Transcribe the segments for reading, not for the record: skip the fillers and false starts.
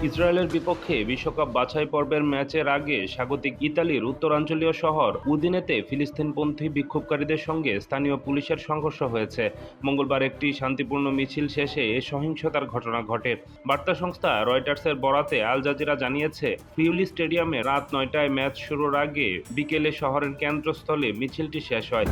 ইসরায়েলের বিপক্ষে বিশ্বকাপ বাছাই পর্বের ম্যাচের আগে স্বাগতিক ইতালির উত্তরাঞ্চলীয় শহর উদিনেতে ফিলিস্তিনপন্থী বিক্ষোভকারীদের সঙ্গে স্থানীয় পুলিশের সংঘর্ষ হয়েছে। মঙ্গলবার একটি শান্তিপূর্ণ মিছিল শেষে এ সহিংসতার ঘটনা ঘটে। বার্তা সংস্থা রয়টার্সের বরাতে আল জাজিরা জানিয়েছে, ফিউলি স্টেডিয়ামে রাত ৯টায় ম্যাচ শুরুর আগে বিকেলে শহরের কেন্দ্রস্থলে মিছিলটি শেষ হয়।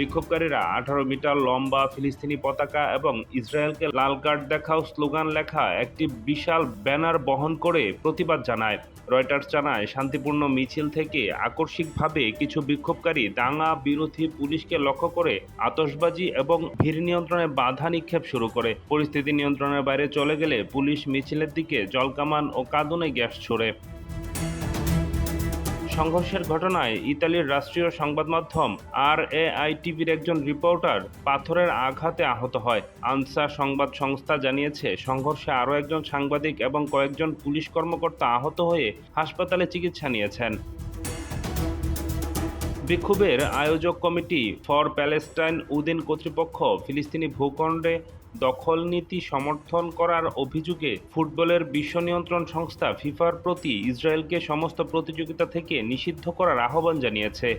বিক্ষোভকারীরা ১৮ মিটার লম্বা ফিলিস্তিনি পতাকা এবং ইসরায়েলকে লাল কার্ড দেখাও স্লোগান লেখা একটি বিশাল ব্যানার বহন করে প্রতিবাদ জানায়। রয়টার্স জানায়, শান্তিপূর্ণ মিছিল থেকে আকস্মিকভাবে কিছু বিক্ষোভকারী দাঙ্গা বিরোধী পুলিশকে লক্ষ্য করে আতশবাজি এবং ভিড় নিয়ন্ত্রণে বাধা নিক্ষেপ শুরু করে। পরিস্থিতি নিয়ন্ত্রণের বাইরে চলে গেলে পুলিশ মিছিলের দিকে জলকামান ও কাঁদুনে গ্যাস ছোড়ে। সংঘর্ষের ঘটনায় ইতালির রাষ্ট্রীয় সংবাদ মাধ্যম আরএআই টিভির একজন রিপোর্টার পাথরের আঘাতে আহত হয়। আনসা সংবাদ সংস্থা জানিয়েছে, সংঘর্ষে আরও একজন সাংবাদিক এবং কয়েকজন পুলিশ কর্মকর্তা আহত হয়ে হাসপাতালে চিকিৎসা নিয়েছেন। বিক্ষোভের আয়োজক কমিটি ফর প্যালেস্টাইন উদিন কর্তৃপক্ষ ফিলিস্তিনি ভূখণ্ডে দখল নীতি সমর্থন করার অভিযোগে ফুটবলের বিশ্ব নিয়ন্ত্রণ সংস্থা ফিফার প্রতি ইসরায়েলকে সমস্ত প্রতিযোগিতা থেকে নিষিদ্ধ করার আহ্বান জানিয়েছে।